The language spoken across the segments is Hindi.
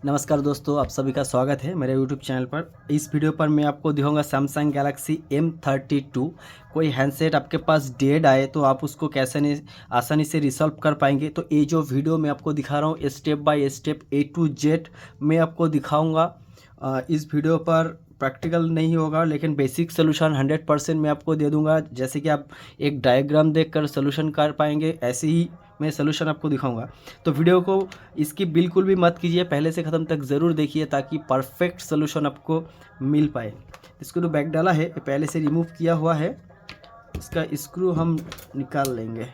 नमस्कार दोस्तों, आप सभी का स्वागत है मेरे YouTube चैनल पर। इस वीडियो पर मैं आपको दिखाऊंगा सैमसंग गैलेक्सी M32। कोई हैंडसेट आपके पास डेड आए तो आप उसको कैसे नहीं आसानी से रिसॉल्व कर पाएंगे। तो ये जो वीडियो मैं आपको दिखा रहा हूँ step by step A to Z मैं आपको दिखाऊंगा। इस वीडियो पर प्रैक्टिकल नहीं होगा लेकिन बेसिक सोल्यूशन 100% मैं आपको दे दूंगा। जैसे कि आप एक डायग्राम देखकर सोल्यूशन कर पाएंगे, ऐसे ही मैं सोल्यूशन आपको दिखाऊंगा। तो वीडियो को इसकी बिल्कुल भी मत कीजिए, पहले से ख़त्म तक ज़रूर देखिए ताकि परफेक्ट सोल्यूशन आपको मिल पाए। इसको जो बैक डाला है ये पहले से रिमूव किया हुआ है, इसका स्क्रू हम निकाल लेंगे।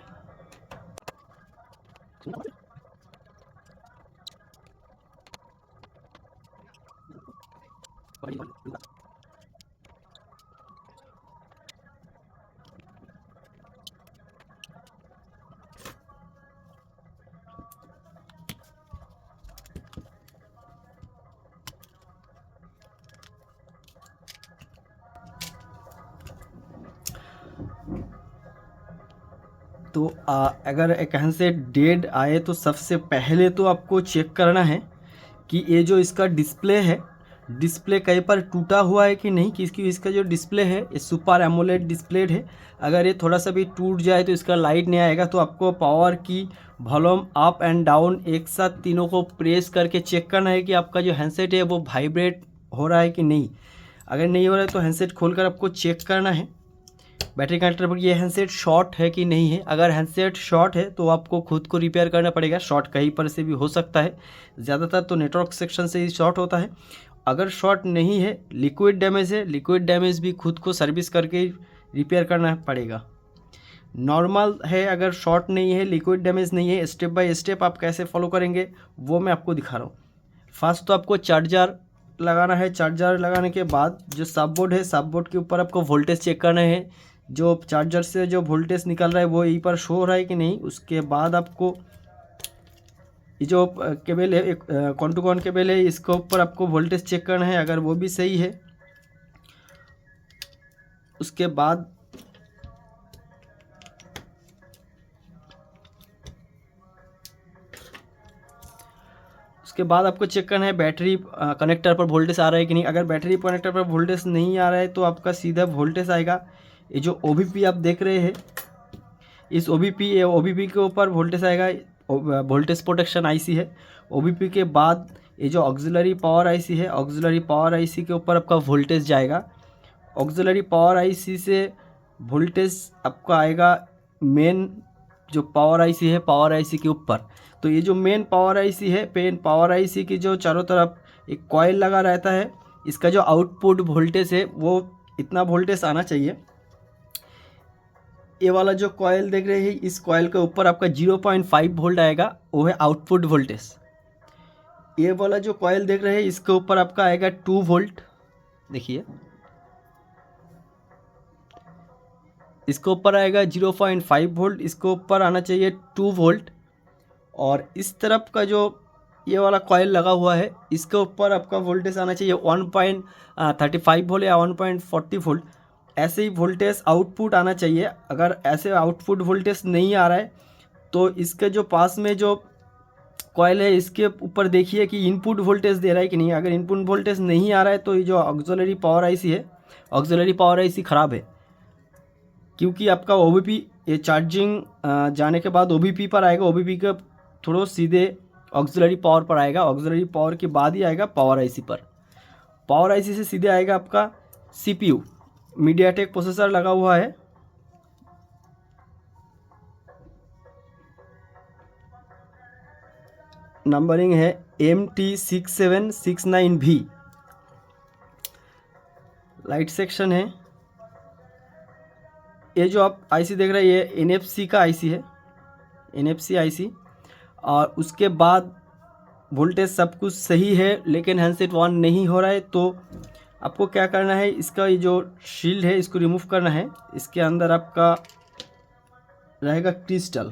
तो अगर एक हैंडसेट डेड आए तो सबसे पहले तो आपको चेक करना है कि ये जो इसका डिस्प्ले है, डिस्प्ले कहीं पर टूटा हुआ है कि नहीं। कि इसका जो डिस्प्ले है ये सुपर एमोलेड डिस्प्ले है। अगर ये थोड़ा सा भी टूट जाए तो इसका लाइट नहीं आएगा। तो आपको पावर की वॉल्यूम अप एंड डाउन एक साथ तीनों को प्रेस करके चेक करना है कि आपका जो हैंडसेट है वो वाइब्रेट हो रहा है कि नहीं। अगर नहीं हो रहा है तो हैंडसेट खोलकर आपको चेक करना है बैटरी कनेक्टर पर ये हैंडसेट शॉर्ट है कि नहीं है। अगर हैंडसेट शॉर्ट है तो आपको खुद को रिपेयर करना पड़ेगा। शॉर्ट कहीं पर से भी हो सकता है, ज़्यादातर तो नेटवर्क सेक्शन से ही शॉर्ट होता है। अगर शॉर्ट नहीं है, लिक्विड डैमेज है, लिक्विड डैमेज भी खुद को सर्विस करके रिपेयर करना पड़ेगा। नॉर्मल है, अगर शॉर्ट नहीं है, लिक्विड डैमेज नहीं है, स्टेप बाय स्टेप आप कैसे फॉलो करेंगे वो मैं आपको दिखा रहा हूँ। फर्स्ट तो आपको चार्जर लगाना है। चार्जर लगाने के बाद जो सब बोर्ड है, सब बोर्ड के ऊपर आपको वोल्टेज चेक करना है। जो चार्जर से जो वोल्टेज निकल रहा है वो यहीं पर शो हो रहा है कि नहीं। उसके बाद आपको ये जो केबल है, एक कॉन टू कॉन केबल है, इसके ऊपर आपको वोल्टेज चेक करना है। अगर वो भी सही है उसके बाद आपको चेक करना है बैटरी कनेक्टर पर वोल्टेज आ रहा है कि नहीं। अगर बैटरी कनेक्टर पर वोल्टेज नहीं आ रहा है तो आपका सीधा वोल्टेज आएगा। ये जो OBP आप देख रहे हैं, इस OBP के ऊपर वोल्टेज आएगा। वोल्टेज प्रोटेक्शन आईसी है। OBP के बाद ये जो ऑक्सिलरी पावर आईसी है, ऑक्सिलरी पावर आईसी के ऊपर आपका वोल्टेज जाएगा। ऑक्सिलरी पावर आईसी से वोल्टेज आपका आएगा मेन जो पावर आईसी है, पावर आईसी के ऊपर। तो ये जो मेन पावर आईसी है, मेन पावर आईसी की जो चारों तरफ एक कॉइल लगा रहता है, इसका जो आउटपुट वोल्टेज है वो इतना वोल्टेज आना चाहिए। ये वाला जो कॉइल देख रहे हैं, इस कॉइल के ऊपर आपका 0.5 वोल्ट आएगा, वो है आउटपुट वोल्टेज। ये वाला जो कॉइल देख रहे हैं इसके ऊपर आपका आएगा 2 वोल्ट। देखिए इसके ऊपर आएगा 0.5 वोल्ट, इसके ऊपर आना चाहिए 2 वोल्ट। और इस तरफ का जो ये वाला कॉइल लगा हुआ है इसके ऊपर आपका वोल्टेज आना चाहिए 1.35 वोल्ट या 1.40 वोल्ट। ऐसे ही वोल्टेज आउटपुट आना चाहिए। अगर ऐसे आउटपुट वोल्टेज नहीं आ रहा है तो इसके जो पास में जो कॉइल है इसके ऊपर देखिए कि इनपुट वोल्टेज दे रहा है कि नहीं। अगर इनपुट वोल्टेज नहीं आ रहा है तो ये जो ऑक्सिलरी पावर आईसी है, ऑक्सिलरी पावर आईसी ख़राब है। क्योंकि आपका OBP ये चार्जिंग जाने के बाद OBP पर आएगा, OBP का थोड़ा सीधे ऑक्सिलरी पावर पर आएगा, ऑक्सिलरी पावर के बाद ही आएगा पावर आईसी पर। पावर आईसी से सीधे आएगा आपका CPU, मीडियाटेक प्रोसेसर लगा हुआ है। नंबरिंग है MT6769V। लाइट सेक्शन है। ये जो आप आईसी देख रहे हैं ये NFC का आईसी है, NFC आईसी। और उसके बाद वोल्टेज सब कुछ सही है लेकिन हैंडसेट ऑन नहीं हो रहा है। तो आपको क्या करना है, इसका ये जो शील्ड है इसको रिमूव करना है। इसके अंदर आपका रहेगा क्रिस्टल।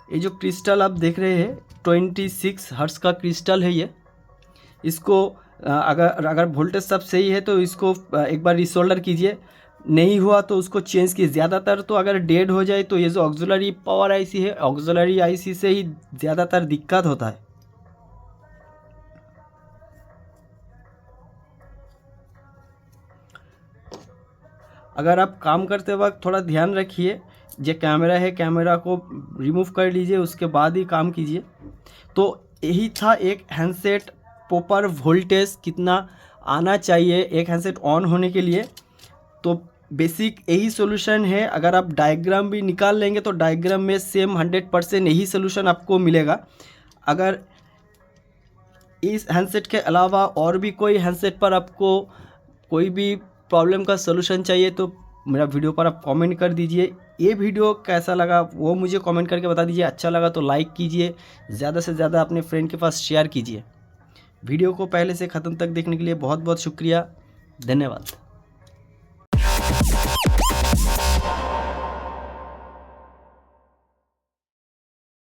ये जो क्रिस्टल आप देख रहे हैं 26 हर्ट्ज का क्रिस्टल है ये। इसको अगर वोल्टेज सब सही है तो इसको एक बार रिसोल्डर कीजिए, नहीं हुआ तो उसको चेंज कीजिए। ज़्यादातर तो अगर डेड हो जाए तो ये जो ऑक्सिलरी पावर आईसी है, ऑक्सिलरी आईसी से ही ज़्यादातर दिक्कत होता है। अगर आप काम करते वक्त थोड़ा ध्यान रखिए, जो कैमरा है कैमरा को रिमूव कर लीजिए, उसके बाद ही काम कीजिए। तो यही था एक हैंडसेट प्रॉपर वोल्टेज कितना आना चाहिए एक हैंडसेट ऑन होने के लिए। तो बेसिक यही सोल्यूशन है। अगर आप डायग्राम भी निकाल लेंगे तो डायग्राम में सेम 100% यही सोल्यूशन आपको मिलेगा। अगर इस हैंडसेट के अलावा और भी कोई हैंडसेट पर आपको कोई भी प्रॉब्लम का सोल्यूशन चाहिए तो मेरा वीडियो पर आप कमेंट कर दीजिए। ये वीडियो कैसा लगा वो मुझे कमेंट करके बता दीजिए। अच्छा लगा तो लाइक कीजिए, ज़्यादा से ज़्यादा अपने फ्रेंड के पास शेयर कीजिए। वीडियो को पहले से ख़त्म तक देखने के लिए बहुत बहुत शुक्रिया, धन्यवाद।